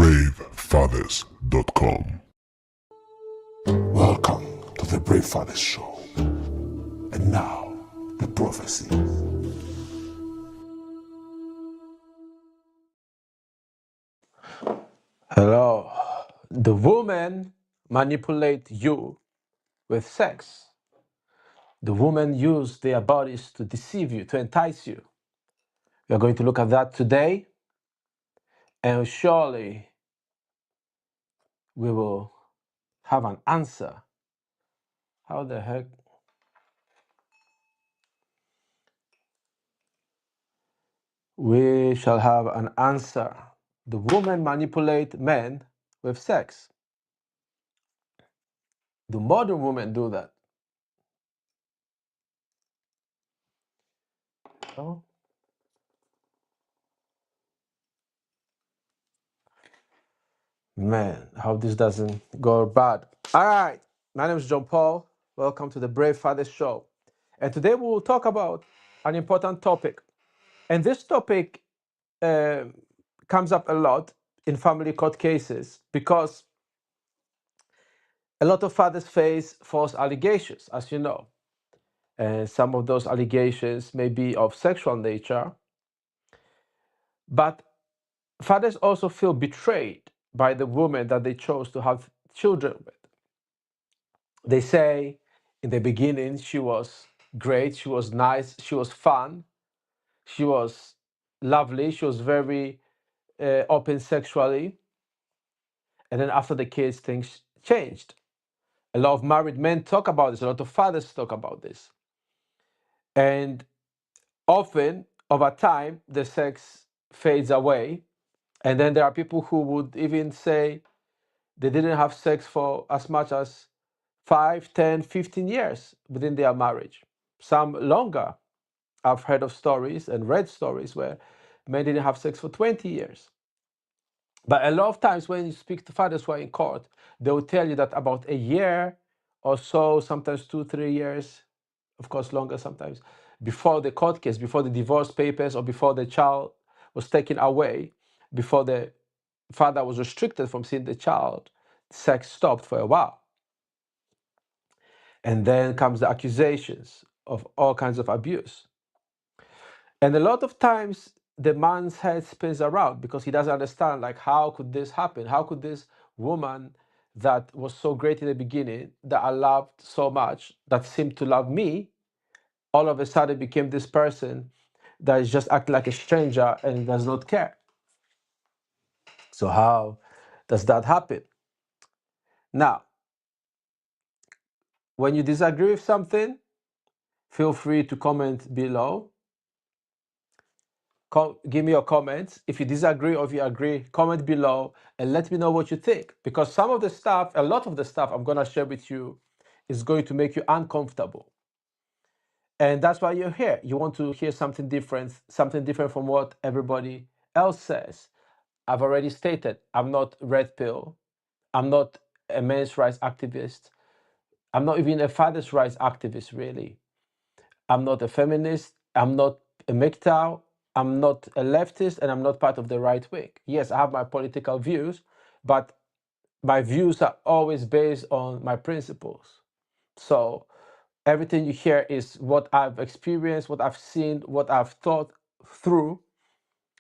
bravefathers.com. Welcome to the Brave Fathers Show. And now, the prophecy. Hello. The woman manipulate you with sex. The women use their bodies to deceive you, to entice you. We are going to look at that today, and surely we will have an answer. How the heck? We shall have an answer. The women manipulate men with sex. The modern women do that. Oh. Man, I hope this doesn't go bad. All right, my name is John Paul. Welcome to the Brave Fathers Show. And today we will talk about an important topic. And this topic comes up a lot in family court cases because a lot of fathers face false allegations, as you know. And some of those allegations may be of sexual nature. But fathers also feel betrayed by the woman that they chose to have children with. They say in the beginning she was great, she was nice, she was fun, she was lovely, she was very open sexually. And then after the kids, things changed. A lot of married men talk about this, a lot of fathers talk about this. And often, over time, the sex fades away. And then there are people who would even say they didn't have sex for as much as 5, 10, 15 years within their marriage. Some longer. I've heard of stories and read stories where men didn't have sex for 20 years. But a lot of times when you speak to fathers who are in court, they will tell you that about a year or so, sometimes 2, 3 years, of course longer sometimes, before the court case, before the divorce papers, or before the child was taken away, before the father was restricted from seeing the child, sex stopped for a while. And then comes the accusations of all kinds of abuse. And a lot of times the man's head spins around because he doesn't understand, like, how could this happen? How could this woman that was so great in the beginning, that I loved so much, that seemed to love me, all of a sudden became this person that is just acting like a stranger and does not care? So how does that happen? Now, when you disagree with something, feel free to comment below. Give me your comments. If you disagree or if you agree, comment below and let me know what you think. Because some of the stuff, a lot of the stuff I'm going to share with you is going to make you uncomfortable. And that's why you're here. You want to hear something different from what everybody else says. I've already stated, I'm not red pill. I'm not a men's rights activist. I'm not even a father's rights activist, really. I'm not a feminist. I'm not a MGTOW. I'm not a leftist, and I'm not part of the right wing. Yes, I have my political views, but my views are always based on my principles. So everything you hear is what I've experienced, what I've seen, what I've thought through,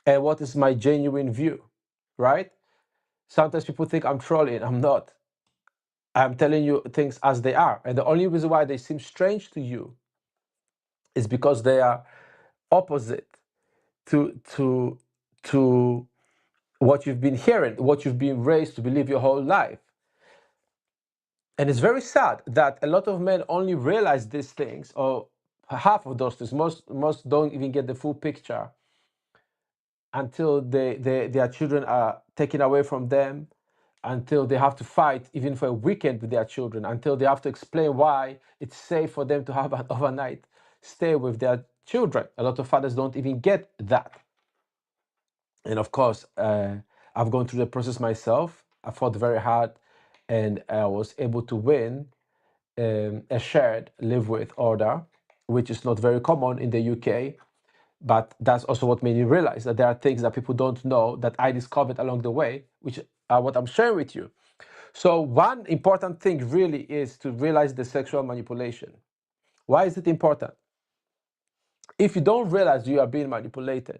and what is my genuine view, right? Sometimes people think I'm trolling. I'm not. I'm telling you things as they are. And the only reason why they seem strange to you is because they are opposite to what you've been hearing, what you've been raised to believe your whole life. And it's very sad that a lot of men only realize these things, or half of those things. Most don't even get the full picture until their children are taken away from them, until they have to fight even for a weekend with their children, until they have to explain why it's safe for them to have an overnight stay with their children. A lot of fathers don't even get that. And of course, I've gone through the process myself. I fought very hard, and I was able to win a shared live with order, which is not very common in the UK. But that's also what made me realize that there are things that people don't know that I discovered along the way, which are what I'm sharing with you. So one important thing really is to realize the sexual manipulation. Why is it important? If you don't realize you are being manipulated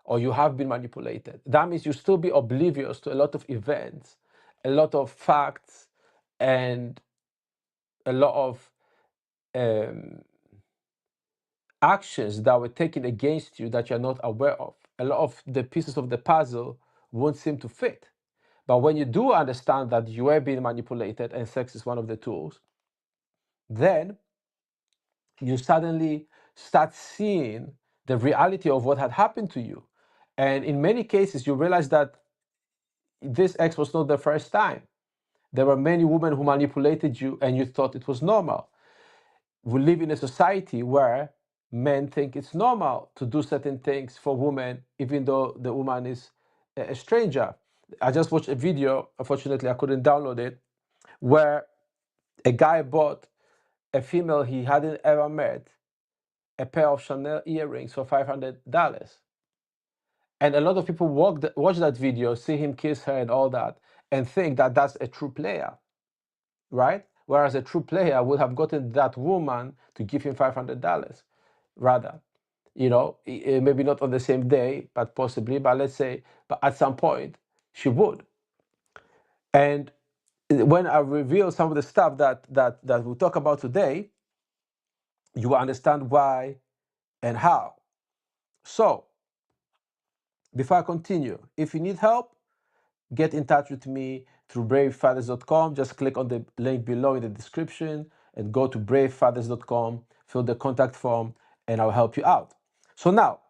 or you have been manipulated, that means you still be oblivious to a lot of events, a lot of facts, and a lot of actions that were taken against you that you're not aware of. A lot of the pieces of the puzzle won't seem to fit. But when you do understand that you are being manipulated and sex is one of the tools, then you suddenly start seeing the reality of what had happened to you. And in many cases, you realize that this ex was not the first time. There were many women who manipulated you and you thought it was normal. We live in a society where men think it's normal to do certain things for women, even though the woman is a stranger. I just watched a video, unfortunately, I couldn't download it, where a guy bought a female he hadn't ever met a pair of Chanel earrings for $500. And a lot of people watch that video, see him kiss her and all that, and think that that's a true player, right? Whereas a true player would have gotten that woman to give him $500 rather. Maybe not on the same day, but possibly, but let's say, but at some point, she would. And when I reveal some of the stuff that we'll talk about today, you will understand why and how. So, before I continue, if you need help, get in touch with me through bravefathers.com. Just click on the link below in the description and go to bravefathers.com, fill the contact form, and I'll help you out. So now,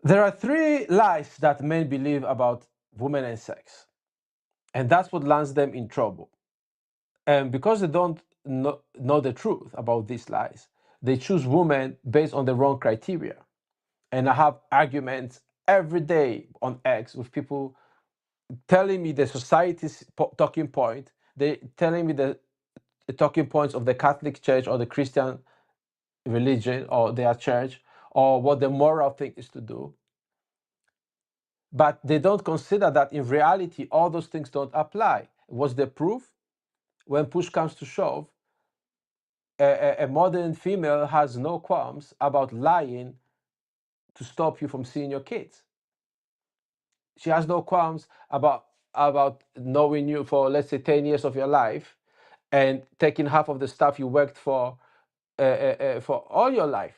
there are 3 lies that men believe about women and sex, and that's what lands them in trouble. And because they don't know the truth about these lies, they choose women based on the wrong criteria. And I have arguments every day on X with people telling me the society's talking point, they telling me the talking points of the Catholic Church or the Christian religion or their church, or what the moral thing is to do. But they don't consider that in reality, all those things don't apply. What's the proof? When push comes to shove, a modern female has no qualms about lying to stop you from seeing your kids. She has no qualms about knowing you for, let's say, 10 years of your life and taking half of the stuff you worked for all your life,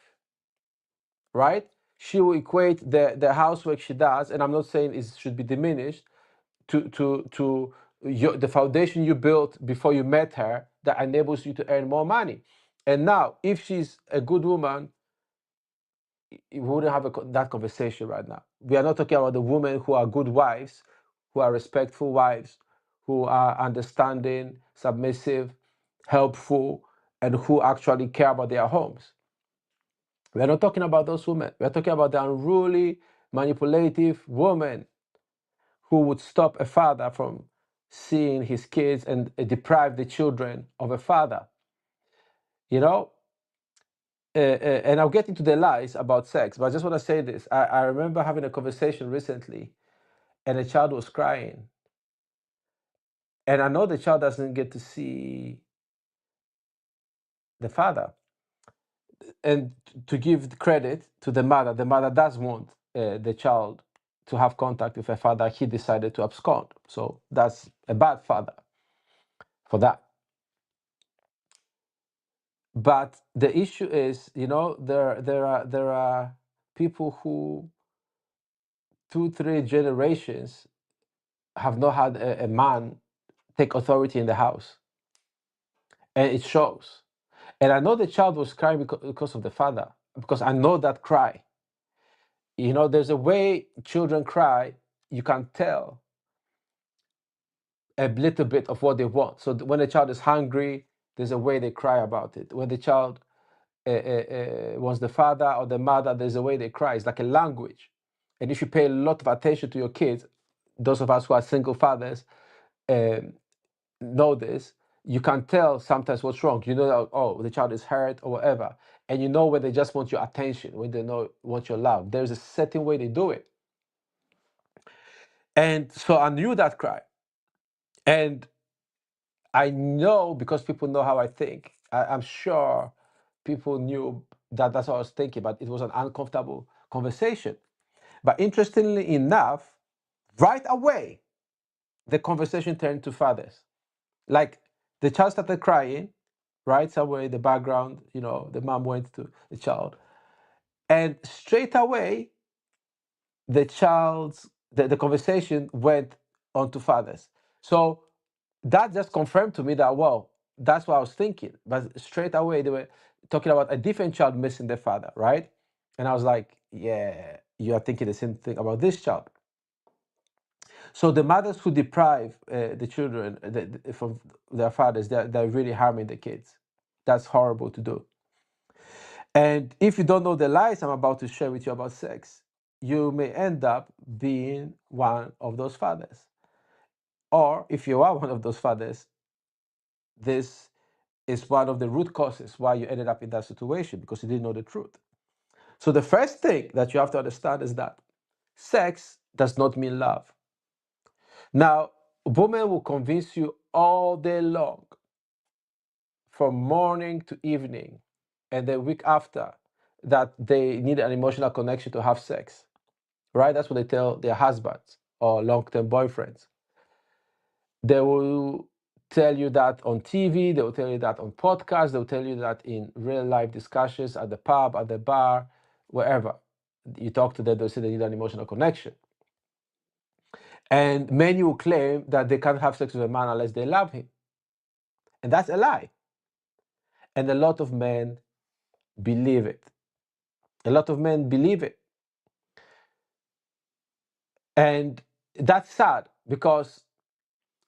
right? She will equate the housework she does, and I'm not saying it should be diminished, to the foundation you built before you met her that enables you to earn more money. And now, if she's a good woman, we wouldn't have that conversation right now. We are not talking about the women who are good wives, who are respectful wives, who are understanding, submissive, helpful, and who actually care about their homes. We're not talking about those women. We're talking about the unruly, manipulative woman who would stop a father from seeing his kids and deprive the children of a father. And I'll get into the lies about sex, but I just want to say this. I remember having a conversation recently, and a child was crying. And I know the child doesn't get to see the father. And to give credit to the mother does want the child to have contact with her father. He decided to abscond. So that's a bad father for that. But the issue is, there are people who 2-3 generations have not had a man take authority in the house, and it shows. And I know the child was crying because of the father, because I know that cry. There's a way children cry, you can tell a little bit of what they want. So when a child is hungry, there's a way they cry about it. When the child wants the father or the mother, there's a way they cry. It's like a language. And if you pay a lot of attention to your kids, those of us who are single fathers know this, you can tell sometimes what's wrong. You know that, oh, the child is hurt or whatever. And you know when they just want your attention, when they want your love. There's a certain way they do it. And so I knew that cry. And I know, because people know how I think, I'm sure people knew that that's what I was thinking, but it was an uncomfortable conversation. But interestingly enough, right away, the conversation turned to fathers. Like the child started crying, right? Somewhere in the background, the mom went to the child. And straight away, the conversation went on to fathers. So that just confirmed to me that, well, that's what I was thinking. But straight away, they were talking about a different child missing their father, right? And I was like, yeah, you are thinking the same thing about this child. So the mothers who deprive the children from their fathers, they're really harming the kids. That's horrible to do. And if you don't know the lies I'm about to share with you about sex, you may end up being one of those fathers. Or if you are one of those fathers, this is one of the root causes why you ended up in that situation, because you didn't know the truth. So the first thing that you have to understand is that sex does not mean love. Now, women will convince you all day long, from morning to evening, and the week after, that they need an emotional connection to have sex, right? That's what they tell their husbands or long-term boyfriends. They will tell you that on TV, they will tell you that on podcasts, they will tell you that in real life discussions at the pub, at the bar, wherever. You talk to them, they'll say they need an emotional connection. And many will claim that they can't have sex with a man unless they love him. And that's a lie. And a lot of men believe it. A lot of men believe it. And that's sad, because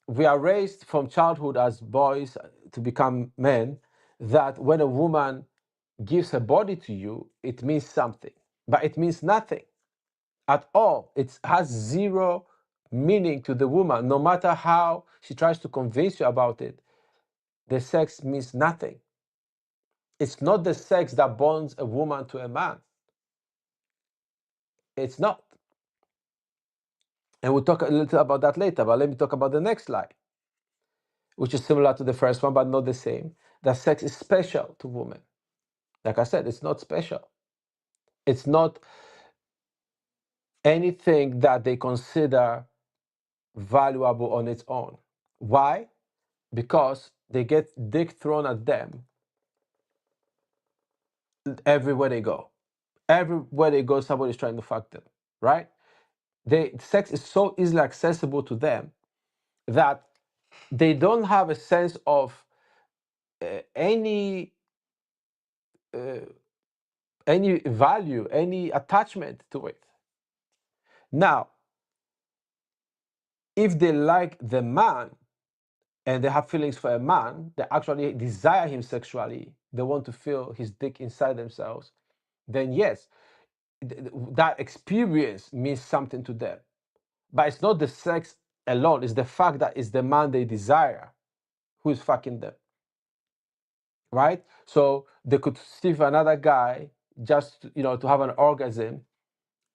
we are raised from childhood as boys to become men, that when a woman gives her body to you, it means something. But it means nothing at all. It has zero meaning to the woman. No matter how she tries to convince you about it, the sex means nothing. It's not the sex that bonds a woman to a man. It's not. And we'll talk a little about that later, but let me talk about the next slide, which is similar to the first one, but not the same. That sex is special to women. Like I said, it's not special. It's not anything that they consider valuable on its own. Why? Because they get dick thrown at them everywhere they go. Everywhere they go, somebody's trying to fuck them, right? Sex is so easily accessible to them that they don't have a sense of any value, any attachment to it. Now, if they like the man and they have feelings for a man, they actually desire him sexually, they want to feel his dick inside themselves, then yes, that experience means something to them. But it's not the sex alone, it's the fact that it's the man they desire who is fucking them. Right? So they could see another guy just to have an orgasm.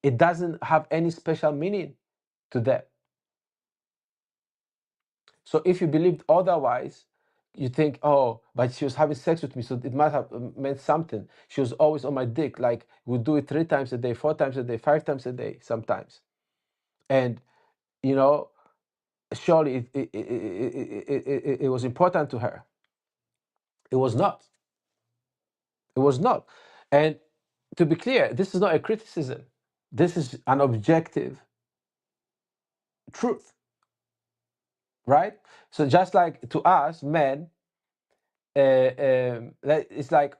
It doesn't have any special meaning to them. So if you believed otherwise, you think, oh, but she was having sex with me, so it must have meant something. She was always on my dick, like we do it 3 times a day, 4 times a day, 5 times a day sometimes. And, surely it was important to her. It was not. It was not. And to be clear, this is not a criticism. This is an objective truth, right? So just like to us, men, it's like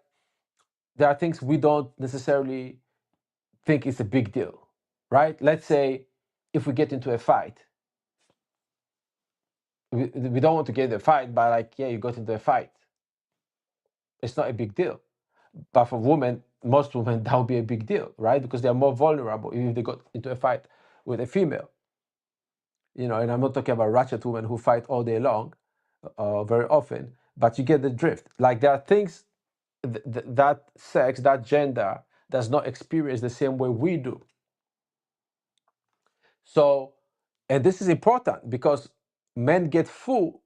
there are things we don't necessarily think is a big deal, right? Let's say if we get into a fight, we don't want to get in a fight, but like, yeah, you got into a fight. It's not a big deal. But for women, most women, that would be a big deal, right? Because they are more vulnerable if they got into a fight with a female. And I'm not talking about ratchet women who fight all day long, very often, but you get the drift. Like there are things that sex, that gender, does not experience the same way we do. So, and this is important because men get fooled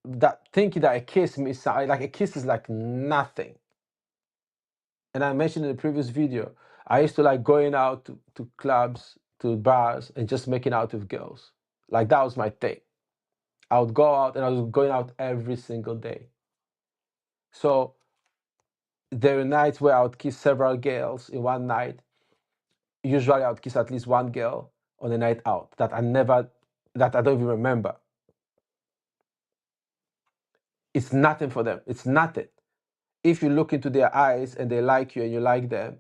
that thinking that a kiss means like a kiss is like nothing. And I mentioned in the previous video, I used to like going out to clubs, to bars, and just making out with girls. Like that was my thing. I would go out and I was going out every single day. So there were nights where I would kiss several girls in one night. Usually I would kiss at least one girl on a night out that I don't even remember. It's nothing for them. It's nothing. If you look into their eyes and they like you and you like them,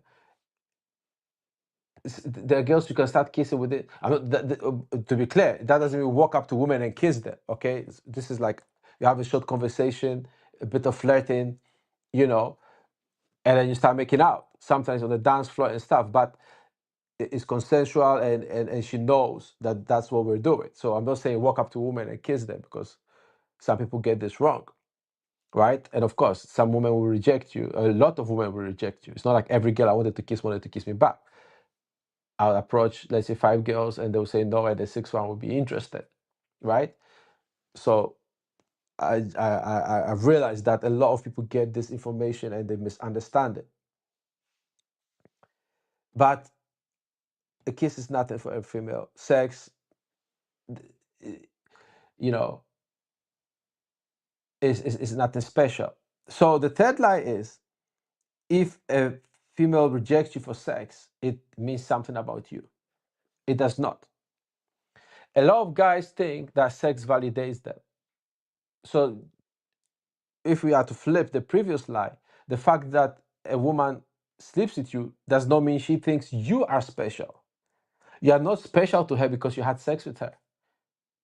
there are girls you can start kissing with it. I'm not, to be clear, that doesn't mean walk up to women and kiss them. Okay, this is like you have a short conversation, a bit of flirting, you know, and then you start making out. Sometimes on the dance floor and stuff, but it's consensual and she knows that that's what we're doing. So I'm not saying walk up to women and kiss them because some people get this wrong, right? And of course, some women will reject you. A lot of women will reject you. It's not like every girl I wanted to kiss me back. I'll approach, let's say, 5 girls, and they'll say no, and the 6th one will be interested, right? So I've realized that a lot of people get this information and they misunderstand it. But a kiss is nothing for a female. Sex, you know, is nothing special. So the third lie is, if a female rejects you for sex, it means something about you. It does not. A lot of guys think that sex validates them. So if we are to flip the previous lie, the fact that a woman sleeps with you does not mean she thinks you are special. You are not special to her because you had sex with her.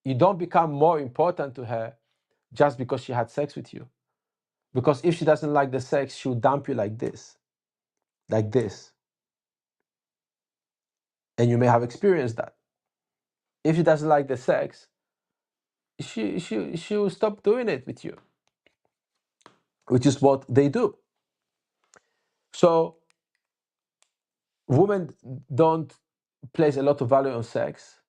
You don't become more important to her just because she had sex with you. Because if she doesn't like the sex, she'll dump you like this. Like this. And you may have experienced that. If she doesn't like the sex, she will stop doing it with you, which is what they do. So women don't place a lot of value on sex.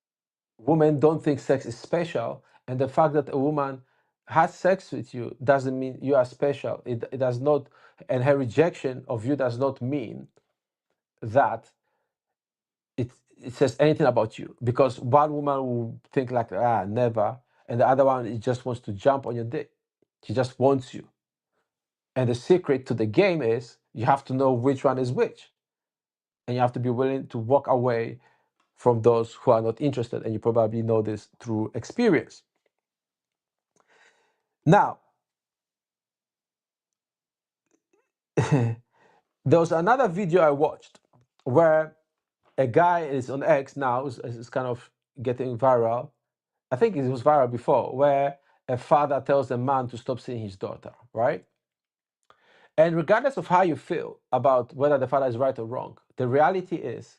Women don't think sex is special, and the fact that a woman has sex with you doesn't mean you are special. It does not, and her rejection of you does not mean that it says anything about you, because one woman will think like, never, and the other one just wants to jump on your dick. She just wants you. And the secret to the game is you have to know which one is which, and you have to be willing to walk away from those who are not interested, and you probably know this through experience. Now, there was another video I watched where a guy is on X now, is kind of getting viral. I think it was viral before, where a father tells a man to stop seeing his daughter, right? And regardless of how you feel about whether the father is right or wrong, the reality is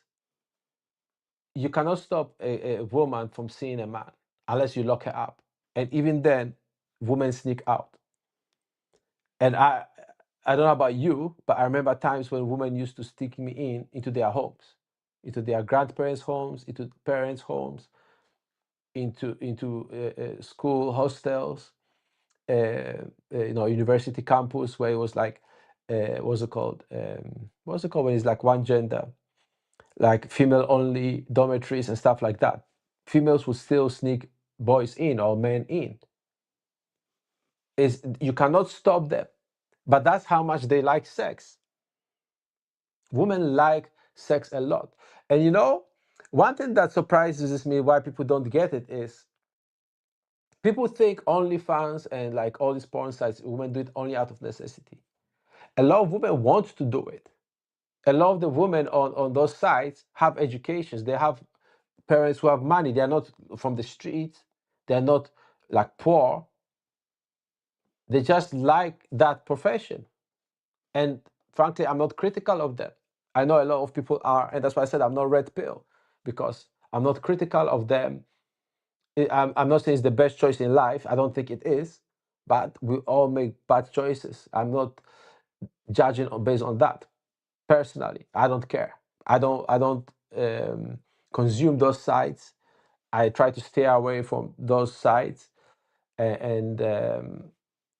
you cannot stop a woman from seeing a man unless you lock her up. And even then, women sneak out. And I don't know about you, but I remember times when women used to stick me into their homes, into their grandparents' homes, into parents' homes, into school hostels, university campus, where it was like, what's it called? What's it called when it's like one gender, like female only dormitories and stuff like that. Females would still sneak boys in or men in. You cannot stop them, but that's how much they like sex. Women like sex a lot. And one thing that surprises me why people don't get it is people think OnlyFans and like all these porn sites, women do it only out of necessity. A lot of women want to do it. A lot of the women on those sites have educations. They have parents who have money. They are not from the streets. They're not like poor. They just like that profession. And frankly, I'm not critical of them. I know a lot of people are, and that's why I said I'm not red pill, because I'm not critical of them. I'm not saying it's the best choice in life. I don't think it is, but we all make bad choices. I'm not judging based on that. Personally, I don't care. I don't consume those sites. I try to stay away from those sites, and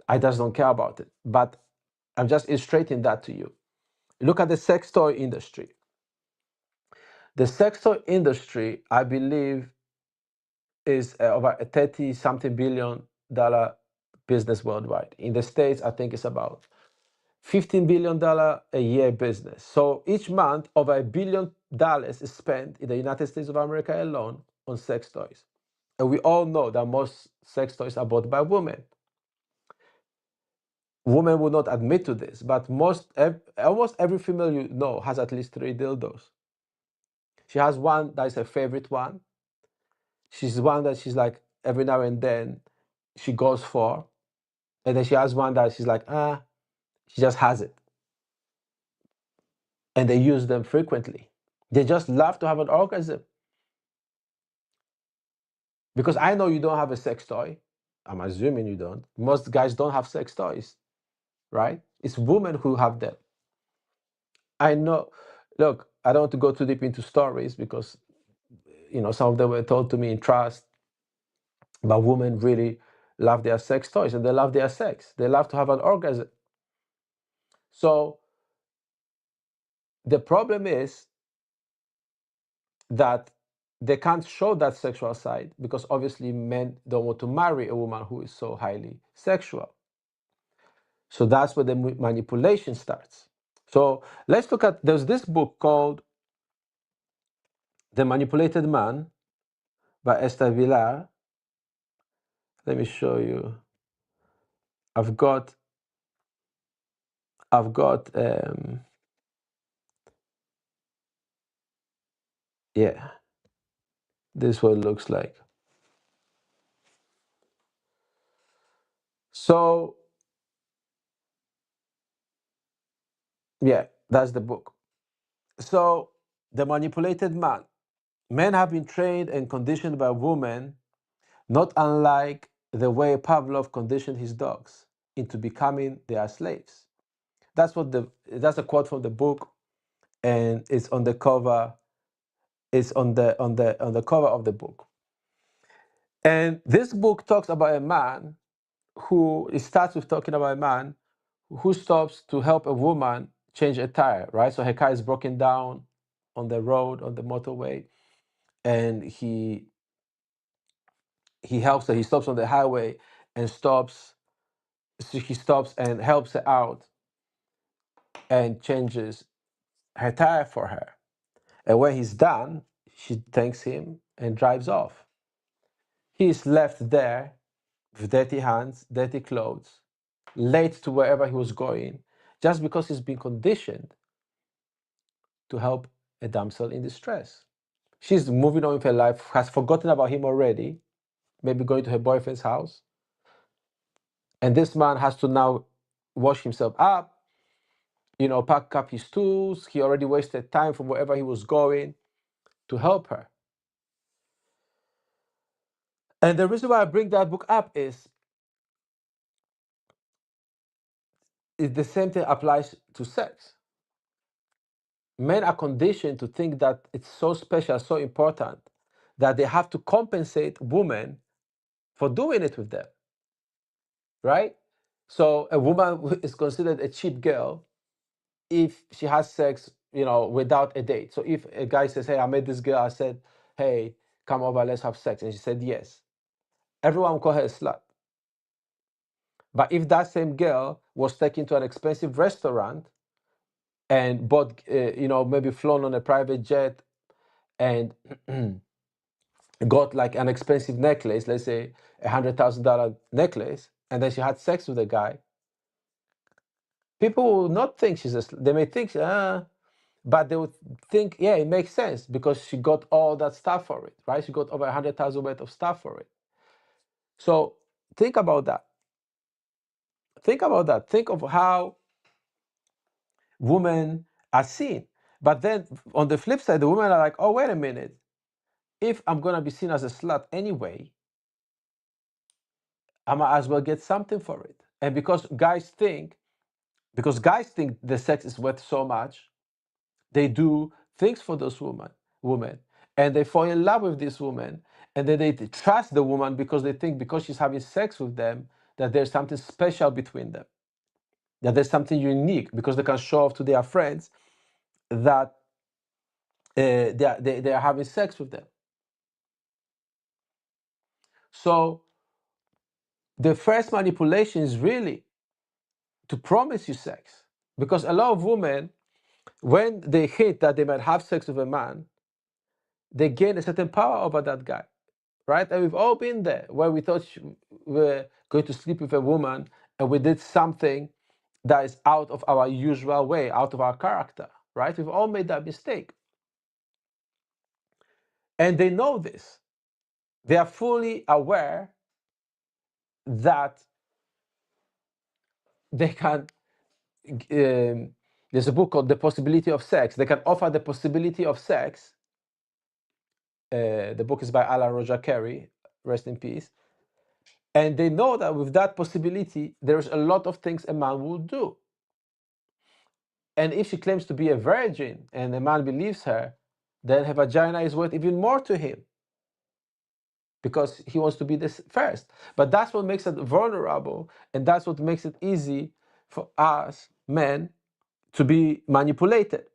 I just don't care about it. But I'm just illustrating that to you. Look at the sex toy industry. The sex toy industry, I believe, is over a 30 something billion-dollar business worldwide. In the States, I think it's about $15 billion a year business. So each month, over $1 billion is spent in the United States of America alone on sex toys. And we all know that most sex toys are bought by women. Women will not admit to this, but almost every female you know has at least 3 dildos. She has one that is her favorite one. She's one that she's like every now and then she goes for. And then she has one that she's like, she just has it. And they use them frequently. They just love to have an orgasm. Because I know you don't have a sex toy. I'm assuming you don't. Most guys don't have sex toys, right? It's women who have them. I know. Look, I don't want to go too deep into stories because, some of them were told to me in trust. But women really love their sex toys and they love their sex. They love to have an orgasm. So the problem is that they can't show that sexual side because obviously men don't want to marry a woman who is so highly sexual. So that's where the manipulation starts. So let's look at, there's this book called The Manipulated Man by Esther Villar. Let me show you. I've got, yeah, this is what it looks like. So, yeah, that's the book. So, The Manipulated Man. Men have been trained and conditioned by women, not unlike the way Pavlov conditioned his dogs into becoming their slaves. That's a quote from the book, and it's on the cover. It's on the cover of the book. And this book talks about a man it starts with talking about a man who stops to help a woman change a tire, right? So her car is broken down on the road, on the motorway, and he helps her. He stops on the highway and stops. So he stops and helps her out and changes her tire for her. And when he's done, she thanks him and drives off. He is left there with dirty hands, dirty clothes, late to wherever he was going, just because he's been conditioned to help a damsel in distress. She's moving on with her life, has forgotten about him already, maybe going to her boyfriend's house. And this man has to now wash himself up, pack up his tools. He already wasted time from wherever he was going to help her. And the reason why I bring that book up is the same thing applies to sex. Men are conditioned to think that it's so special, so important, that they have to compensate women for doing it with them, right? So a woman is considered a cheap girl if she has sex, without a date. So if a guy says, "Hey, I met this girl," I said, "Hey, come over, let's have sex," and she said yes, everyone will call her a slut. But if that same girl was taken to an expensive restaurant and bought, maybe flown on a private jet and got like an expensive necklace, let's say $100,000 necklace, and then she had sex with a guy, people will not think they may think, but they would think, yeah, it makes sense because she got all that stuff for it, right? She got over 100,000 worth of stuff for it. So think about that. Think about that. Think of how women are seen. But then on the flip side, the women are like, oh, wait a minute. If I'm going to be seen as a slut anyway, I might as well get something for it. And because guys think because guys think the sex is worth so much. They do things for those women, and they fall in love with this woman, and then they trust the woman because they think because she's having sex with them that there's something special between them, that there's something unique, because they can show off to their friends that they are having sex with them. So the first manipulation is really to promise you sex, because a lot of women, when they hint that they might have sex with a man, they gain a certain power over that guy, right? And we've all been there, where we thought we were going to sleep with a woman and we did something that is out of our usual way, out of our character, right? We've all made that mistake. And they know this. They are fully aware that they can, there's a book called The Possibility of Sex. They can offer the possibility of sex. The book is by Alan Roger Carey, rest in peace. And they know that with that possibility, there's a lot of things a man will do. And if she claims to be a virgin and a man believes her, then her vagina is worth even more to him, because he wants to be this first. But that's what makes it vulnerable, and that's what makes it easy for us men to be manipulated.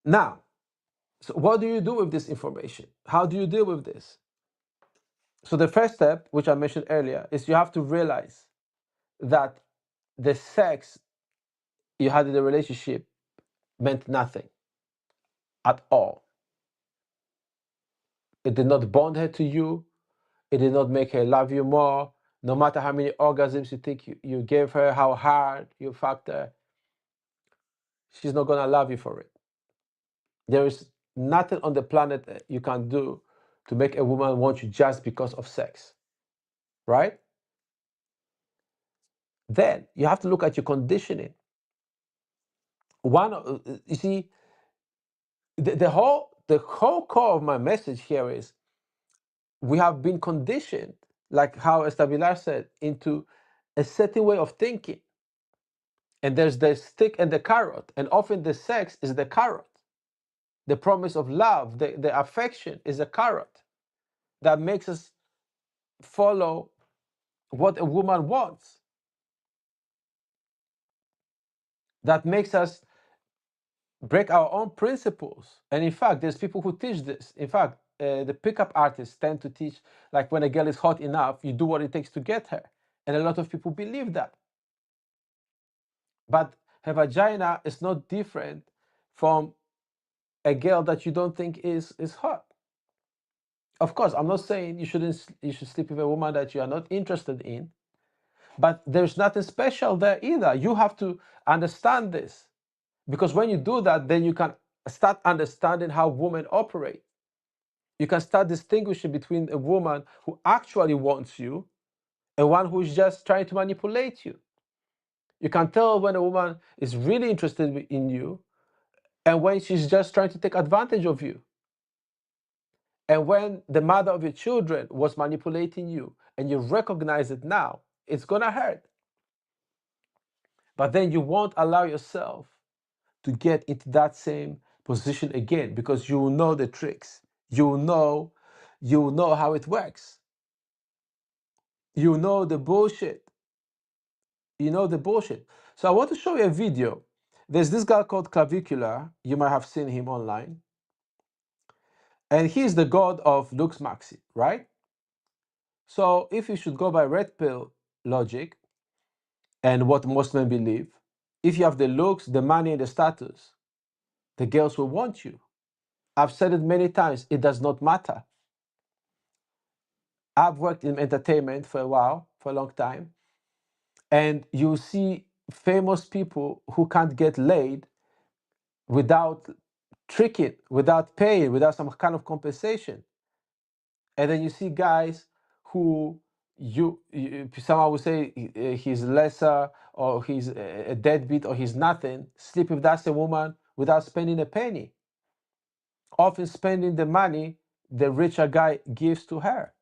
Now, so what do you do with this information? How do you deal with this? So the first step, which I mentioned earlier, is you have to realize that the sex you had in the relationship meant nothing at all. It did not bond her to you. It did not make her love you more. No matter how many orgasms you think you gave her, how hard you fucked her, she's not going to love you for it. There is nothing on the planet that you can do to make a woman want you just because of sex, right? Then you have to look at your conditioning. You see, the whole core of my message here is we have been conditioned, like how Estabilar said, into a certain way of thinking. And there's the stick and the carrot, and often the sex is the carrot. The promise of love, the affection is a carrot that makes us follow what a woman wants. That makes us break our own principles. And in fact, there's people who teach this. In fact, the pickup artists tend to teach, like, when a girl is hot enough, you do what it takes to get her. And a lot of people believe that. But her vagina is not different from a girl that you don't think is hot. Of course, I'm not saying you should sleep with a woman that you are not interested in, but there's nothing special there either. You have to understand this, because when you do that, then you can start understanding how women operate. You can start distinguishing between a woman who actually wants you and one who is just trying to manipulate you. You can tell when a woman is really interested in you and when she's just trying to take advantage of you. And when the mother of your children was manipulating you and you recognize it now, it's going to hurt. But then you won't allow yourself to get into that same position again, because you will know the tricks. You will know how it works. You know the bullshit. You know the bullshit. So I want to show you a video. There's this guy called Clavicular. You might have seen him online. And he's the god of Lux Maxi, right? So if you should go by red pill logic and what most men believe, if you have the looks, the money, and the status, the girls will want you. I've said it many times, it does not matter. I've worked in entertainment for a while, for a long time, and you see famous people who can't get laid without tricking, without paying, without some kind of compensation. And then you see guys who someone would say he's lesser, or he's a deadbeat, or he's nothing, sleep with that same woman without spending a penny, often spending the money the richer guy gives to her.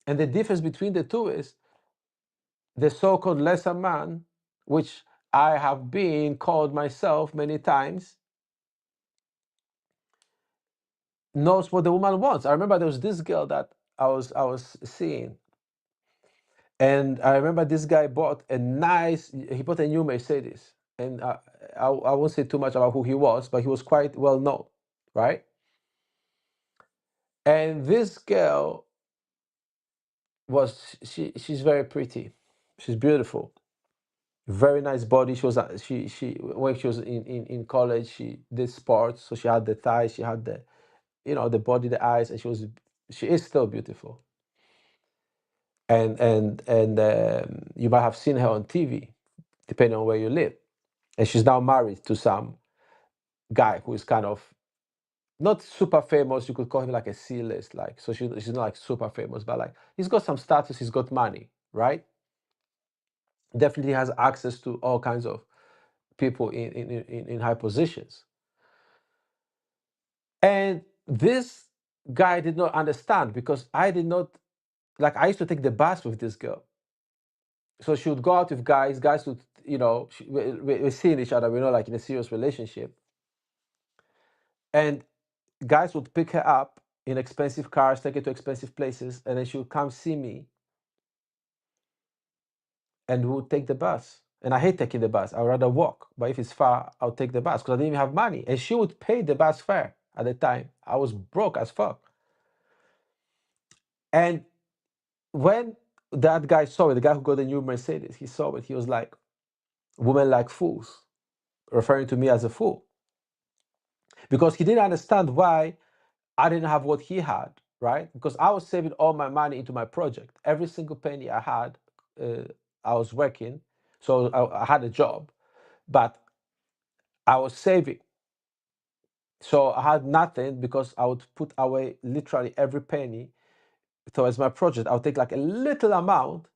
And the difference between the two is the so-called lesser man, which I have been called myself many times, knows what the woman wants. I remember there was this girl that I was seeing, and I remember this guy bought a new Mercedes, and I won't say too much about who he was, but he was quite well known, right? And this girl she's very pretty, she's beautiful, very nice body. She was she when she was in college, she did sports, so she had the thighs, she had the, the body, the eyes, and she is still beautiful. And you might have seen her on TV, depending on where you live. And she's now married to some guy who is kind of not super famous. You could call him like a C-list, like, so she's not like super famous, but like he's got some status, he's got money, right? Definitely has access to all kinds of people in high positions. And this guy did not understand, because I did not, like, I used to take the bus with this girl. So she would go out with guys would, we're seeing each other, we're not like in a serious relationship. And guys would pick her up in expensive cars, take her to expensive places, and then she would come see me, and we would take the bus. And I hate taking the bus. I'd rather walk. But if it's far, I'll take the bus because I didn't even have money. And she would pay the bus fare at the time. I was broke as fuck. And when that guy saw it, the guy who got the new Mercedes, he saw it. He was like, "Women like fools," referring to me as a fool. Because he didn't understand why I didn't have what he had, right? Because I was saving all my money into my project. Every single penny I had, I was working. So I had a job, but I was saving. So I had nothing because I would put away literally every penny towards my project. I would take like a little amount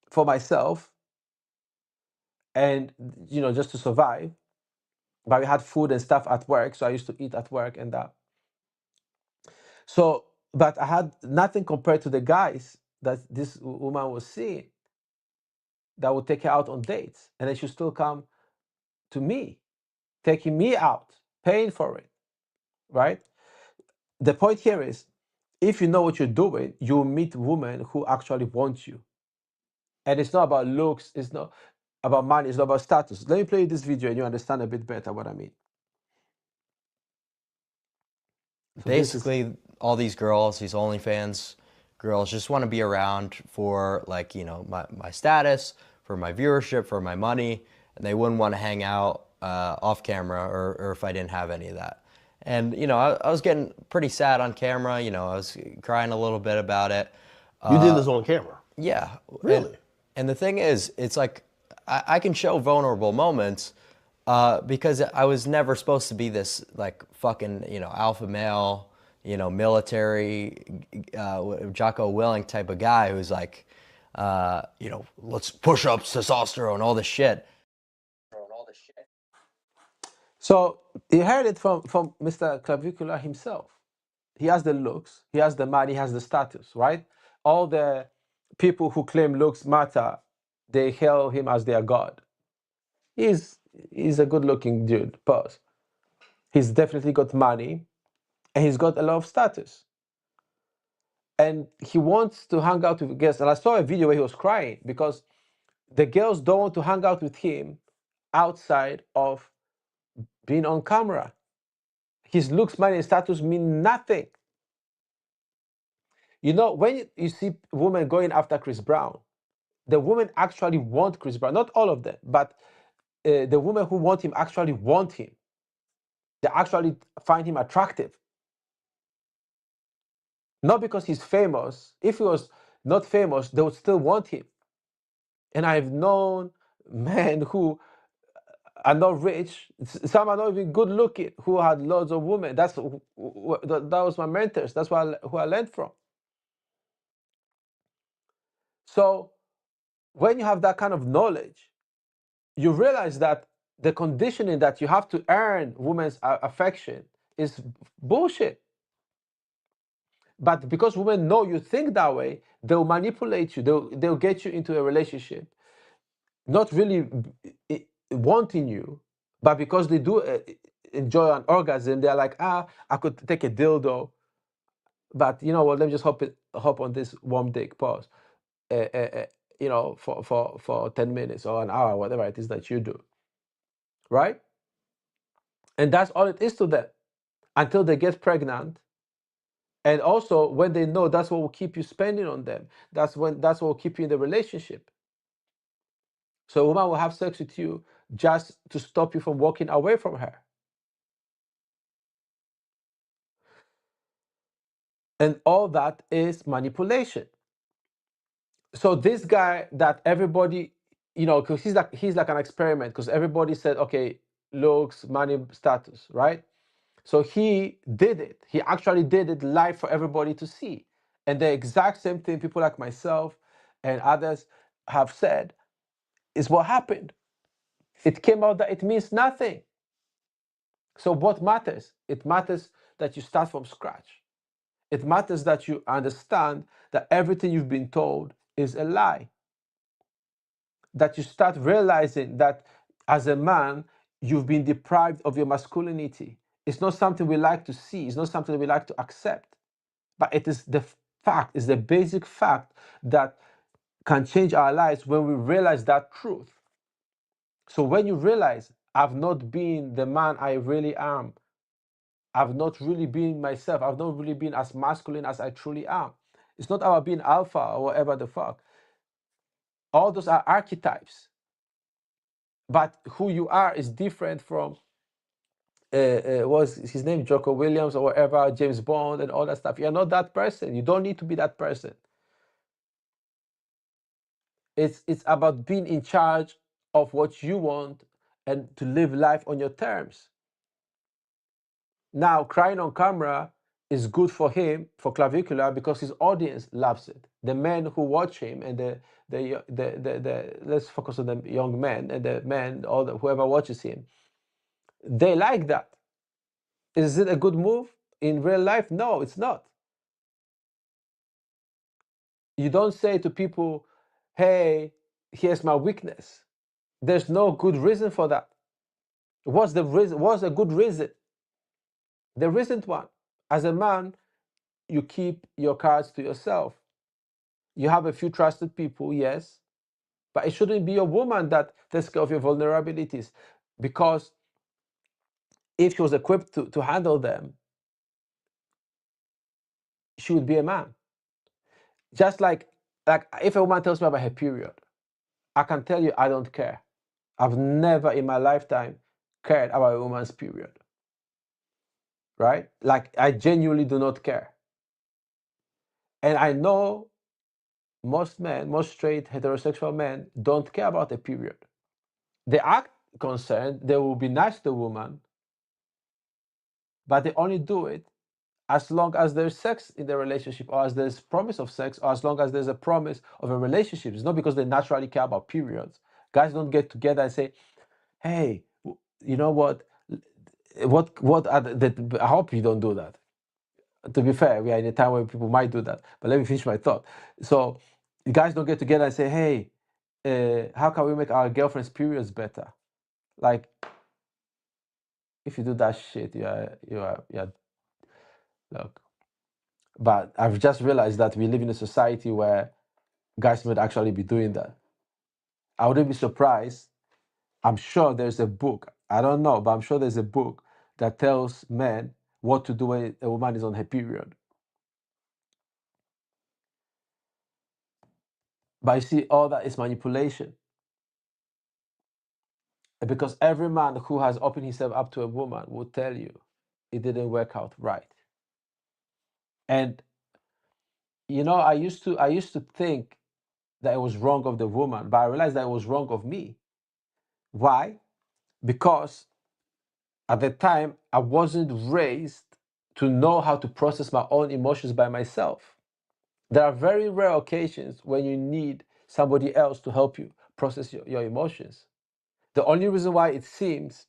for myself and, just to survive. But we had food and stuff at work, so I used to eat at work and that. So, but I had nothing compared to the guys that this woman was seeing that would take her out on dates, and then she'd still come to me, taking me out, paying for it, right? The point here is, if you know what you're doing, you'll meet women who actually want you. And it's not about looks, it's not about money, it's not about status. Let me play you this video and you understand a bit better what I mean. So basically, all these girls, these OnlyFans girls, just want to be around for, like, my status, for my viewership, for my money, and they wouldn't want to hang out off camera or if I didn't have any of that. And I was getting pretty sad on camera. I was crying a little bit about it. You did this on camera? Yeah. Really? And the thing is, it's like I can show vulnerable moments because I was never supposed to be this, like, fucking, alpha male, military, Jocko Willing type of guy who's like, let's push up testosterone, all this shit. So he heard it from Mr. Clavicula himself. He has the looks, he has the money, he has the status, right? All the people who claim looks matter, they hail him as their god. He's a good-looking dude, boss. He's definitely got money, and he's got a lot of status. And he wants to hang out with girls. And I saw a video where he was crying because the girls don't want to hang out with him outside of being on camera. His looks, money, and status mean nothing. When you see women going after Chris Brown, the women actually want Chris Brown. Not all of them, but the women who want him actually want him. They actually find him attractive. Not because he's famous. If he was not famous, they would still want him. And I've known men who are not rich, some are not even good looking, who had loads of women. That was my mentors. That's who I learned from. So when you have that kind of knowledge, you realize that the conditioning that you have to earn women's affection is bullshit. But because women know you think that way, they'll manipulate you. They'll get you into a relationship, not really wanting you, but because they do enjoy an orgasm, they're like, I could take a dildo, but you know what? Let me just hop on this warm dick. Pause. For 10 minutes or an hour, whatever it is that you do, right? And that's all it is to them until they get pregnant. And also, when they know that's what will keep you spending on them, that's what will keep you in the relationship. So a woman will have sex with you just to stop you from walking away from her. And all that is manipulation. So this guy that everybody, because he's like an experiment, because everybody said, okay, looks, money, status, right? So he did it. He actually did it live for everybody to see. And the exact same thing people like myself and others have said is what happened. It came out that it means nothing. So what matters? It matters that you start from scratch. It matters that you understand that everything you've been told is a lie. That you start realizing that as a man, you've been deprived of your masculinity. It's not something we like to see. It's not something we like to accept. But it is the fact, it's the basic fact that can change our lives when we realize that truth. So when you realize, I've not been the man I really am, I've not really been myself, I've not really been as masculine as I truly am. It's not about being alpha or whatever the fuck. All those are archetypes. But who you are is different from what's his name, Jocko Williams or whatever, James Bond and all that stuff. You're not that person. You don't need to be that person. It's about being in charge of what you want and to live life on your terms. Now, crying on camera is good for him, for Clavicular, because his audience loves it. The men who watch him and the let's focus on the young men and the men, whoever watches him, they like that. Is it a good move in real life? No, it's not. You don't say to people, hey, here's my weakness. There's no good reason for that. What's the reason? What's a good reason? There isn't one. As a man, you keep your cards to yourself. You have a few trusted people, yes, but it shouldn't be a woman that takes care of your vulnerabilities, because if she was equipped to handle them, she would be a man. Just like if a woman tells me about her period, I can tell you I don't care. I've never in my lifetime cared about a woman's period. Right? Like, I genuinely do not care. And I know most men, most straight heterosexual men, don't care about the period. They act concerned, they will be nice to the woman, but they only do it as long as there's sex in the relationship, or as there's promise of sex, or as long as there's a promise of a relationship. It's not because they naturally care about periods. Guys don't get together and say, hey, you know what are I hope you don't do that. To be fair, we are in a time where people might do that. But let me finish my thought. So you guys don't get together and say, hey, how can we make our girlfriend's periods better? Like, if you do that shit, you're look. But I've just realized that we live in a society where guys might actually be doing that. I wouldn't be surprised. I'm sure there's a book. I don't know, but I'm sure there's a book that tells men what to do when a woman is on her period. But you see, all that is manipulation. Because every man who has opened himself up to a woman will tell you it didn't work out right. And I used to think that it was wrong of the woman, but I realized that it was wrong of me. Why? Because at the time I wasn't raised to know how to process my own emotions by myself. There are very rare occasions when you need somebody else to help you process your emotions. The only reason why it seems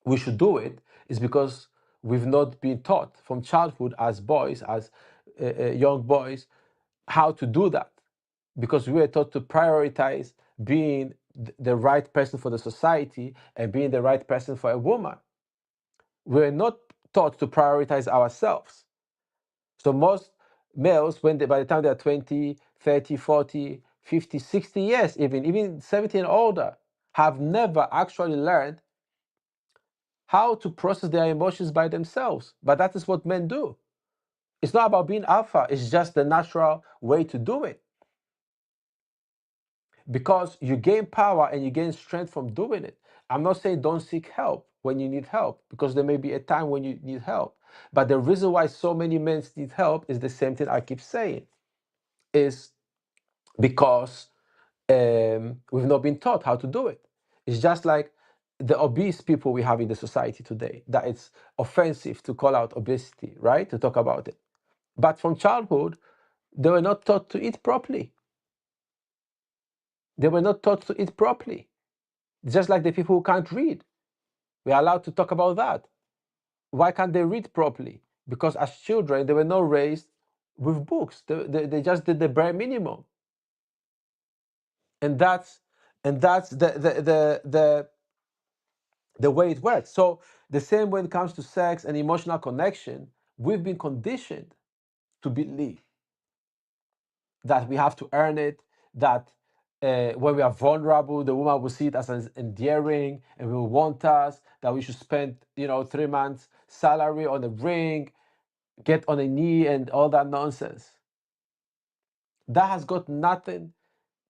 we should do it is because we've not been taught from childhood as boys, as young boys, how to do that, because we were taught to prioritize being the right person for the society and being the right person for a woman. We're not taught to prioritize ourselves. So most males, by the time they're 20, 30, 40, 50, 60 years, even 70 and older, have never actually learned how to process their emotions by themselves. But that is what men do. It's not about being alpha, it's just the natural way to do it. Because you gain power and you gain strength from doing it. I'm not saying don't seek help when you need help, because there may be a time when you need help. But the reason why so many men need help is the same thing I keep saying, is because we've not been taught how to do it. It's just like the obese people we have in the society today, that it's offensive to call out obesity, right? To talk about it. But from childhood, they were not taught to eat properly. They were not taught to eat properly. Just like the people who can't read. We're allowed to talk about that. Why can't they read properly? Because as children, they were not raised with books. They just did the bare minimum. And that's the way it works. So the same when it comes to sex and emotional connection, we've been conditioned to believe that we have to earn it, that when we are vulnerable, the woman will see it as endearing and will want us, that we should spend 3 months salary on a ring, get on a knee and all that nonsense. That has got nothing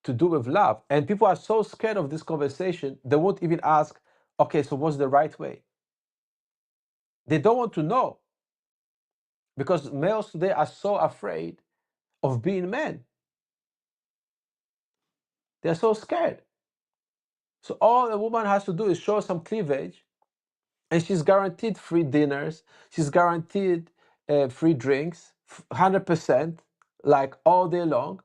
to do with love. And people are so scared of this conversation, they won't even ask, okay, so what's the right way? They don't want to know, because males today are so afraid of being men. They're so scared. So all a woman has to do is show some cleavage, and she's guaranteed free dinners. She's guaranteed free drinks, 100%, like all day long.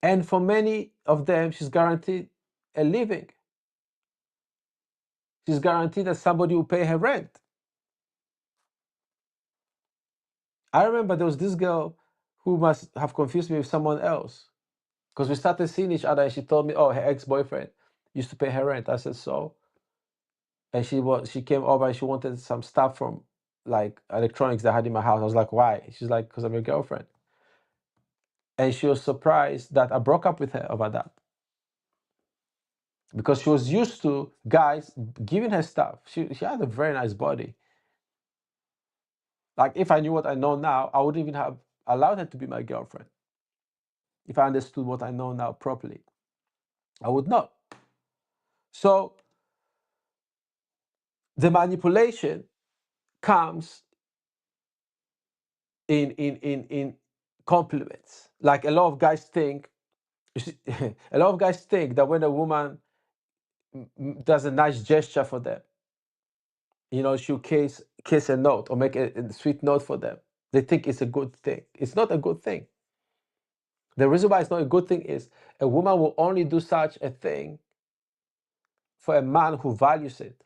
And for many of them, she's guaranteed a living. She's guaranteed that somebody will pay her rent. I remember there was this girl who must have confused me with someone else, because we started seeing each other and she told me, oh, her ex-boyfriend used to pay her rent. I said, so? And she came over and she wanted some stuff from like electronics that I had in my house. I was like, why? She's like, because I'm your girlfriend. And she was surprised that I broke up with her over that, because she was used to guys giving her stuff. She had a very nice body. Like, if I knew what I know now, I wouldn't even have allowed her to be my girlfriend. If I understood what I know now properly, I would not. So the manipulation comes in compliments. Like, a lot of guys think a lot of guys think that when a woman does a nice gesture for them, she'll kiss a note or make a sweet note for them, they think it's a good thing. It's not a good thing. The reason why it's not a good thing is a woman will only do such a thing for a man who values it.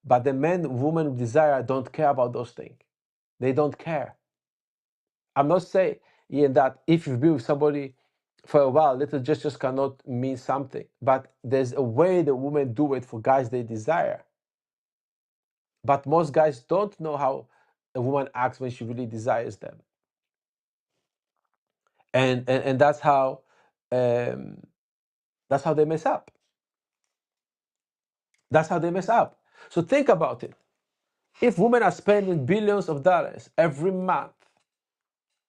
But the men woman desire don't care about those things. They don't care. I'm not saying that if you've been with somebody for a while, little gestures cannot mean something. But there's a way the women do it for guys they desire. But most guys don't know how a woman acts when she really desires them. And that's how they mess up. That's how they mess up. So think about it. If women are spending billions of dollars every month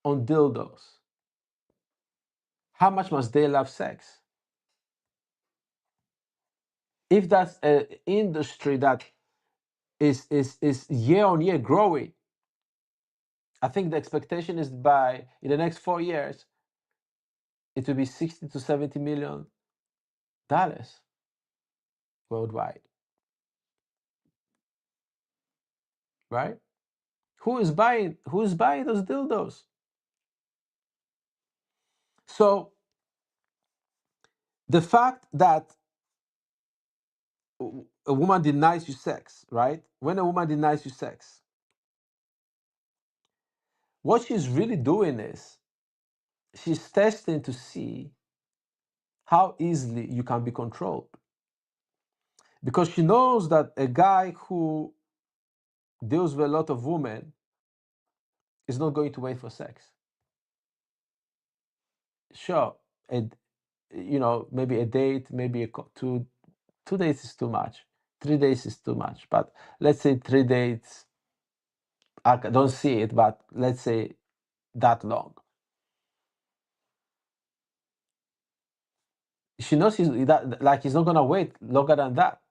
on dildos, how much must they love sex? If that's an industry that is year on year growing, I think the expectation is in the next 4 years, it will be $60 to $70 million worldwide. Right? Who is buying those dildos? So the fact that a woman denies you sex, right? When a woman denies you sex, what she's really doing is she's testing to see how easily you can be controlled. Because she knows that a guy who deals with a lot of women is not going to wait for sex. Sure, and maybe a date, maybe two days is too much. 3 days is too much. But let's say 3 dates, I don't see it, but let's say that long. She knows he's not gonna wait longer than that.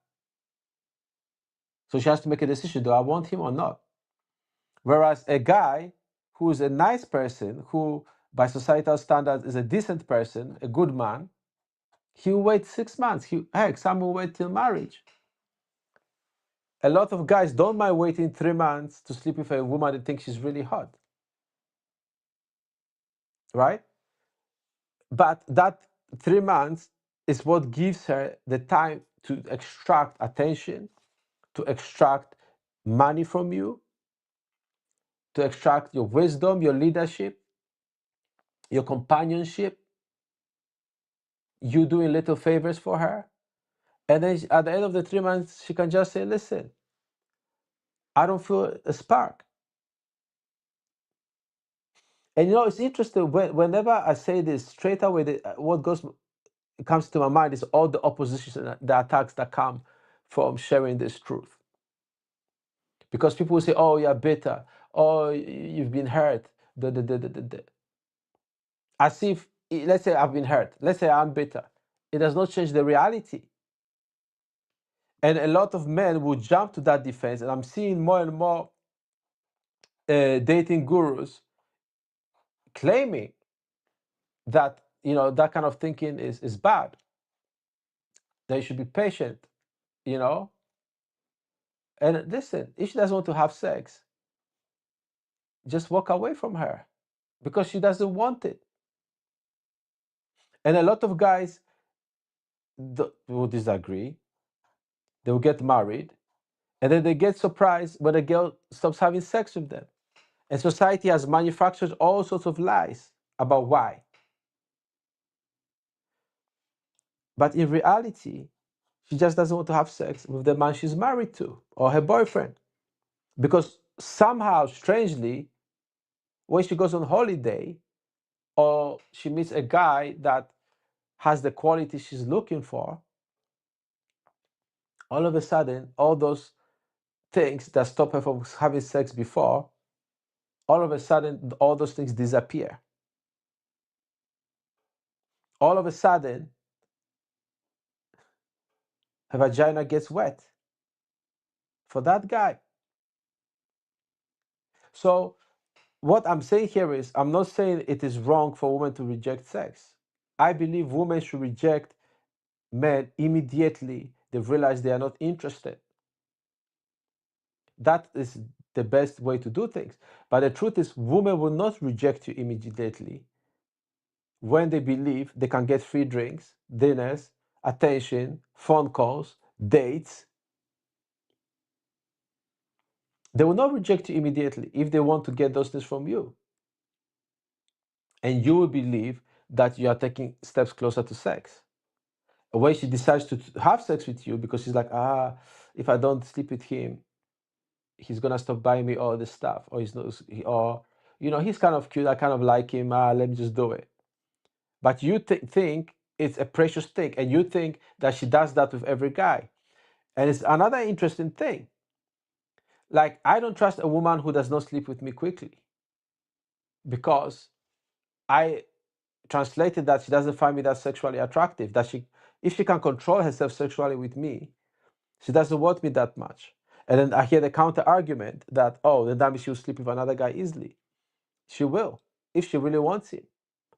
So she has to make a decision: do I want him or not? Whereas a guy who is a nice person, who by societal standards is a decent person, a good man, he'll wait 6 months. Some will wait till marriage. A lot of guys don't mind waiting 3 months to sleep with a woman they think she's really hot. Right? But that 3 months is what gives her the time to extract attention, to extract money from you, to extract your wisdom, your leadership, your companionship, you doing little favors for her. And then at the end of the 3 months, she can just say, listen, I don't feel a spark. And it's interesting, whenever I say this, straight away, what comes to my mind is all the opposition and the attacks that come from sharing this truth. Because people will say, oh, you're bitter. Oh, you've been hurt. As if, let's say I've been hurt. Let's say I'm bitter. It does not change the reality. And a lot of men will jump to that defense. And I'm seeing more and more dating gurus claiming that, that kind of thinking is bad. That you should be patient, And listen, if she doesn't want to have sex, just walk away from her because she doesn't want it. And a lot of guys will disagree. They will get married, and then they get surprised when a girl stops having sex with them. And society has manufactured all sorts of lies about why. But in reality, she just doesn't want to have sex with the man she's married to or her boyfriend. Because somehow, strangely, when she goes on holiday or she meets a guy that has the quality she's looking for, all of a sudden, all those things that stop her from having sex before, all of a sudden, all those things disappear. All of a sudden, her vagina gets wet for that guy. So what I'm saying here is, I'm not saying it is wrong for women to reject sex. I believe women should reject men immediately they realize they are not interested. That is the best way to do things. But the truth is, women will not reject you immediately when they believe they can get free drinks, dinners, attention, phone calls, dates. They will not reject you immediately if they want to get those things from you. And you will believe that you are taking steps closer to sex. When she decides to have sex with you because she's like, if I don't sleep with him, he's gonna stop buying me all this stuff, or he's kind of cute, I kind of like him, let me just do it. But you think it's a precious thing, and you think that she does that with every guy. And it's another interesting thing. Like, I don't trust a woman who does not sleep with me quickly, because I translated that she doesn't find me that sexually attractive, that if she can control herself sexually with me, she doesn't want me that much. And then I hear the counter argument that, then that means she'll sleep with another guy easily. She will, if she really wants him.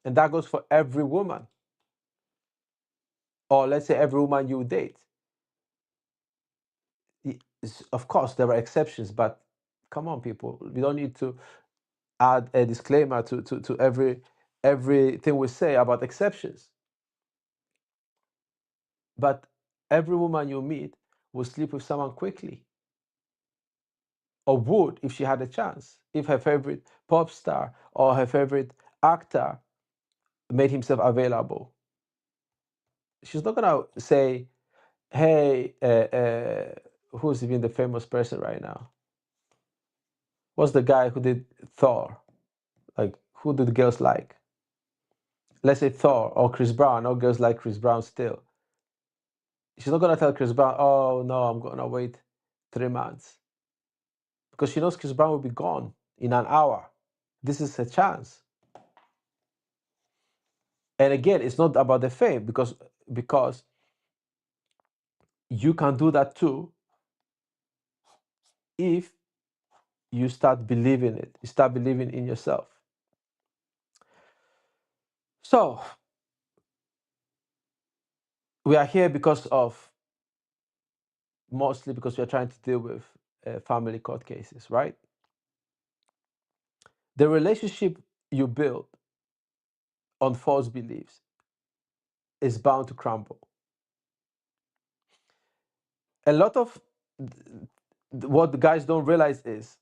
And that goes for every woman. Or let's say every woman you date. Of course, there are exceptions, but come on, people. We don't need to add a disclaimer to everything we say about exceptions. But every woman you meet would sleep with someone quickly, or would if she had a chance, if her favorite pop star or her favorite actor made himself available. She's not gonna say, hey, who's even the famous person right now? What's the guy who did Thor? Like, who do the girls like? Let's say Thor or Chris Brown. All girls like Chris Brown still. She's not gonna tell Chris Brown, oh no, I'm gonna wait 3 months. Because she knows Chris Brown will be gone in an hour. This is her chance. And again, it's not about the fame, because you can do that too if you start believing it. You start believing in yourself. So we are here mostly because we are trying to deal with family court cases, right? The relationship you build on false beliefs is bound to crumble. A lot of what the guys don't realize is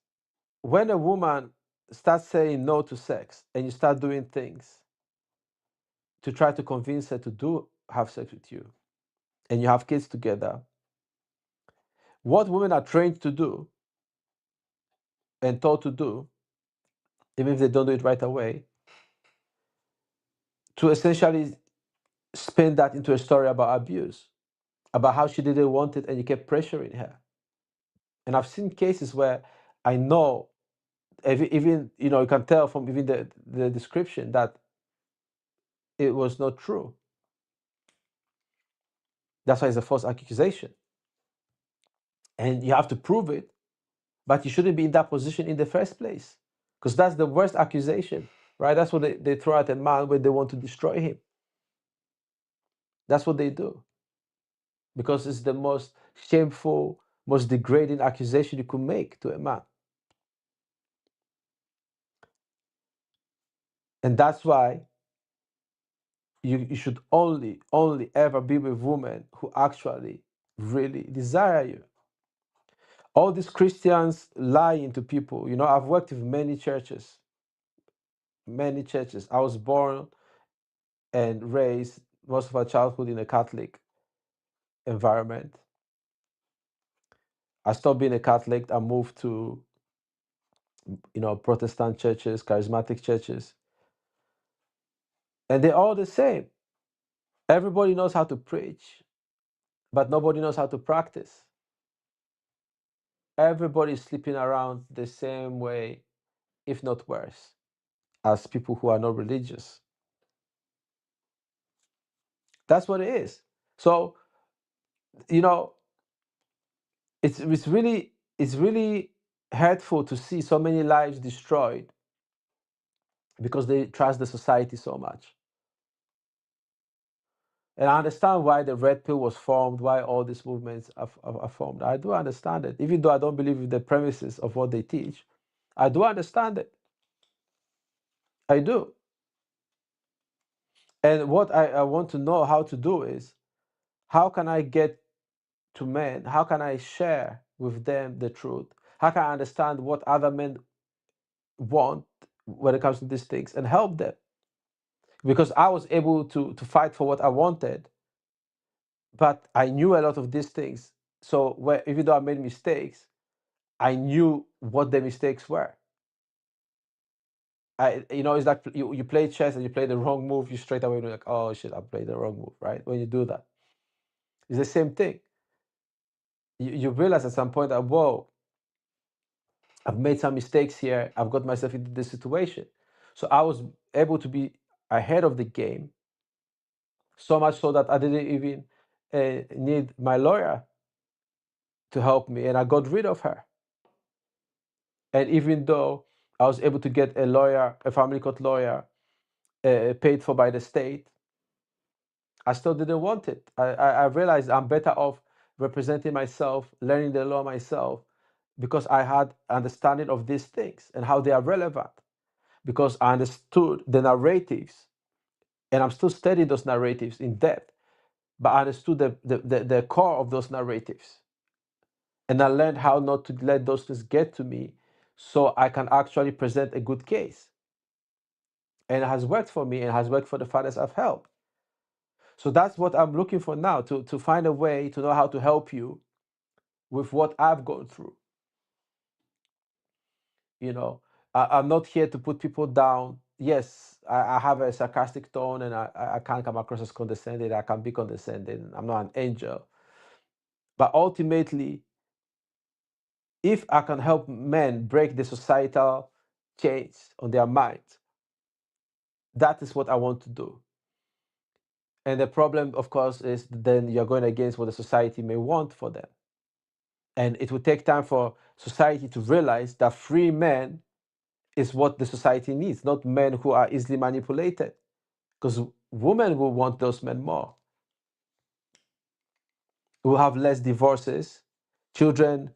when a woman starts saying no to sex and you start doing things to try to convince her to have sex with you, and you have kids together, what women are trained to do and taught to do, even if they don't do it right away, to essentially spin that into a story about abuse, about how she didn't want it and you kept pressuring her. And I've seen cases where I know, even you can tell from even the description that it was not true. That's why it's a false accusation. And you have to prove it, but you shouldn't be in that position in the first place, because that's the worst accusation, right? That's what they throw at a man when they want to destroy him. That's what they do, because it's the most shameful, most degrading accusation you could make to a man. And that's why you should only ever be with women who actually really desire you. All these Christians lying to people. I've worked with many churches. I was born and raised most of my childhood in a Catholic environment. I stopped being a Catholic. I moved to, Protestant churches, charismatic churches. And they're all the same. Everybody knows how to preach, but nobody knows how to practice. Everybody's sleeping around the same way, if not worse, as people who are not religious. That's what it is. So, it's really hurtful to see so many lives destroyed because they trust the society so much. And I understand why the Red Pill was formed, why all these movements are formed. I do understand it. Even though I don't believe in the premises of what they teach, I do understand it. I do. And what I want to know how to do is, how can I get to men? How can I share with them the truth? How can I understand what other men want when it comes to these things and help them? Because I was able to fight for what I wanted, but I knew a lot of these things. So even though I made mistakes, I knew what the mistakes were. It's like you play chess and you play the wrong move, you straight away like, oh shit, I played the wrong move, right? When you do that, it's the same thing. You realize at some point that, whoa, I've made some mistakes here. I've got myself into this situation. So I was able to be ahead of the game, so much so that I didn't even need my lawyer to help me, and I got rid of her. And even though I was able to get a lawyer, a family court lawyer, paid for by the state, I still didn't want it. I realized I'm better off representing myself, learning the law myself, because I had understanding of these things and how they are relevant, because I understood the narratives, and I'm still studying those narratives in depth, but I understood the core of those narratives. And I learned how not to let those things get to me so I can actually present a good case. And it has worked for me and has worked for the fathers I've helped. So that's what I'm looking for now, to find a way to know how to help you with what I've gone through. You know, I'm not here to put people down. Yes, I have a sarcastic tone and I can't come across as condescending. I can be condescending. I'm not an angel. But ultimately, if I can help men break the societal chains on their minds, that is what I want to do. And the problem, of course, is then you're going against what the society may want for them. And it will take time for society to realize that free men is what the society needs, not men who are easily manipulated. Because women will want those men more. We'll have less divorces. Children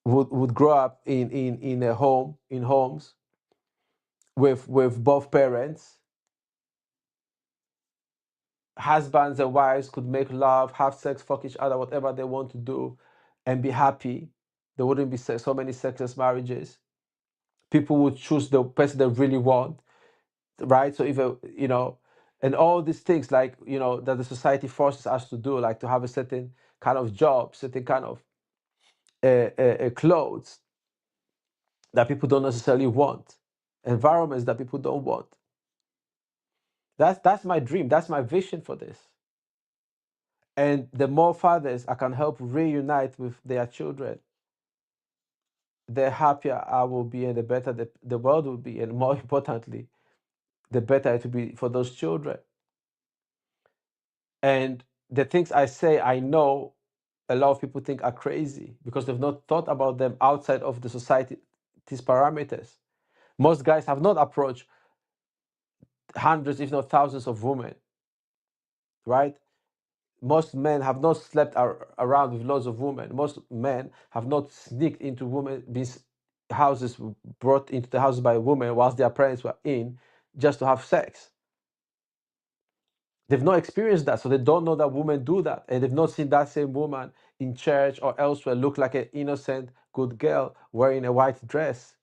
would grow up in a home, in homes with both parents. Husbands and wives could make love, have sex, fuck each other, whatever they want to do, and be happy. There wouldn't be so many sexless marriages. People would choose the person they really want, right? So if you know, and all these things like that the society forces us to do, like to have a certain kind of job, certain kind of clothes that people don't necessarily want, environments that people don't want. That's my dream. That's my vision for this. And the more fathers I can help reunite with their children, the happier I will be and the better the world will be. And more importantly, the better it will be for those children. And the things I say, I know a lot of people think are crazy because they've not thought about them outside of the society's parameters. Most guys have not approached hundreds, if not thousands of women, right? Most men have not slept around with lots of women. Most men have not sneaked into these houses, brought into the house by a woman whilst their parents were in, just to have sex. They've not experienced that, so they don't know that women do that. And they've not seen that same woman in church or elsewhere look like an innocent, good girl wearing a white dress,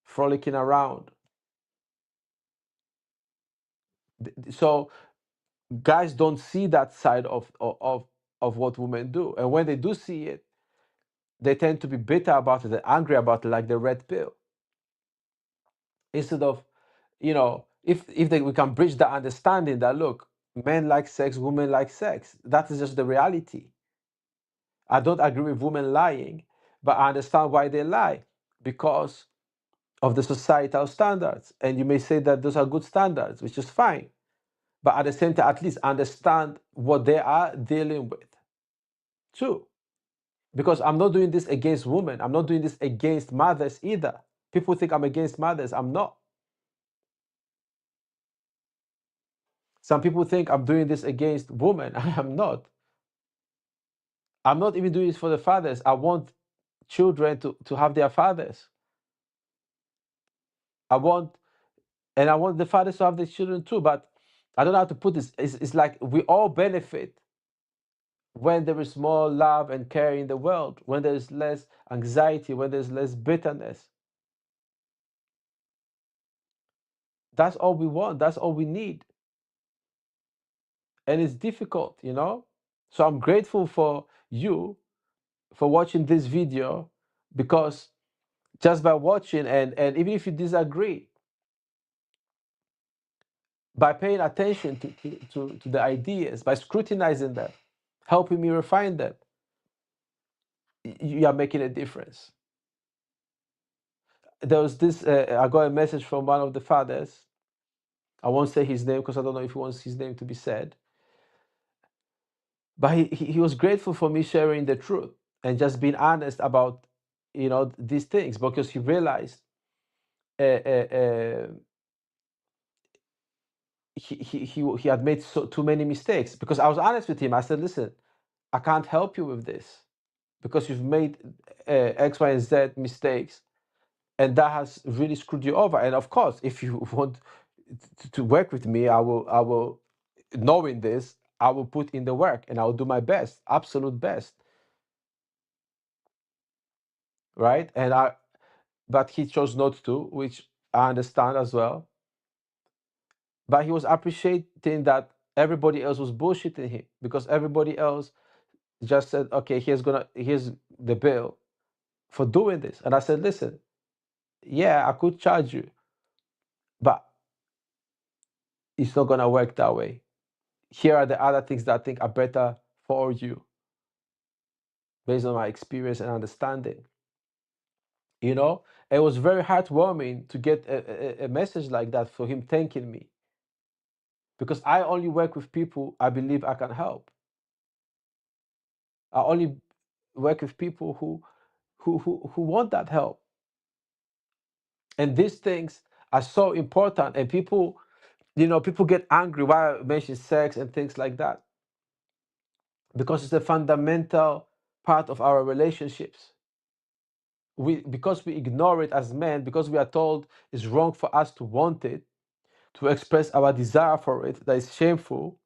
frolicking around. So guys don't see that side of what women do. And when they do see it, they tend to be bitter about it and angry about it, like the red pill. Instead of, if we can bridge the understanding that, look, men like sex, women like sex. That is just the reality. I don't agree with women lying, but I understand why they lie, because of the societal standards. And you may say that those are good standards, which is fine. But at the same time, at least understand what they are dealing with too. Because I'm not doing this against women. I'm not doing this against mothers either. People think I'm against mothers. I'm not. Some people think I'm doing this against women. I am not. I'm not even doing this for the fathers. I want children to have their fathers. I want the fathers to have their children too. But I don't know how to put this. It's like we all benefit when there is more love and care in the world, when there is less anxiety, when there's less bitterness. That's all we want. That's all we need. And it's difficult, So I'm grateful for you for watching this video, because just by watching, and even if you disagree, by paying attention to the ideas, by scrutinizing them, helping me refine them, you are making a difference. There was this, I got a message from one of the fathers. I won't say his name because I don't know if he wants his name to be said. But he was grateful for me sharing the truth and just being honest about, these things, because he realized he had made too many mistakes. Because I was honest with him. I said, listen, I can't help you with this because you've made X, Y, and Z mistakes, and that has really screwed you over. And of course, if you want to work with me, I will, knowing this, I will put in the work and I will do my best, absolute best. right? But he chose not to, which I understand as well. But he was appreciating that everybody else was bullshitting him, because everybody else just said, okay, here's the bill for doing this. And I said, listen, yeah, I could charge you, but it's not gonna work that way. Here are the other things that I think are better for you based on my experience and understanding. You know, it was very heartwarming to get a message like that, for him thanking me, because I only work with people I believe I can help. I only work with people who want that help. And these things are so important. And people, people get angry why I mention sex and things like that, because it's a fundamental part of our relationships. Because we ignore it as men, because we are told it's wrong for us to want it, to express our desire for it, that is shameful.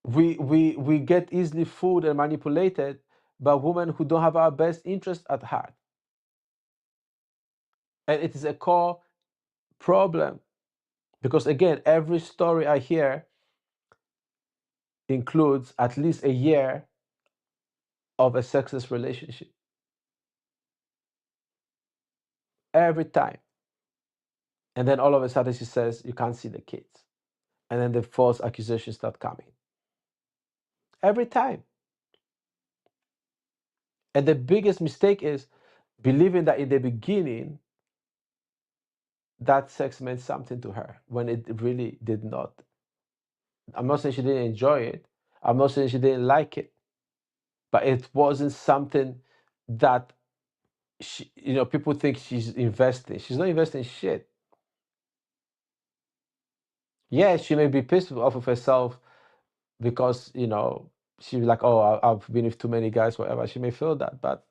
We get easily fooled and manipulated by women who don't have our best interest at heart. And it is a core problem, because again, every story I hear includes at least a year of a sexless relationship. Every time. And then all of a sudden she says, you can't see the kids. And then the false accusations start coming. Every time. And the biggest mistake is believing that in the beginning, that sex meant something to her when it really did not. I'm not saying she didn't enjoy it. I'm not saying she didn't like it. But it wasn't something that people think she's investing. She's not investing shit. Yeah, she may be pissed off of herself because, she's like, oh, I've been with too many guys, whatever. She may feel that, but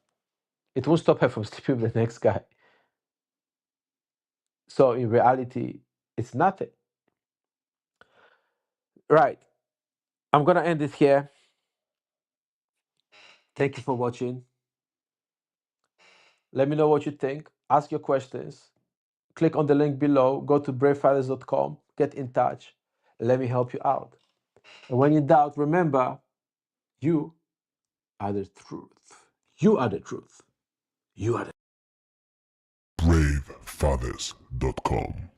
it won't stop her from sleeping with the next guy. So in reality, it's nothing. Right. I'm going to end it here. Thank you for watching. Let me know what you think. Ask your questions. Click on the link below. Go to bravefathers.com. Get in touch. Let me help you out. And when in doubt, remember, you are the truth. You are the truth. You are the bravefathers.com.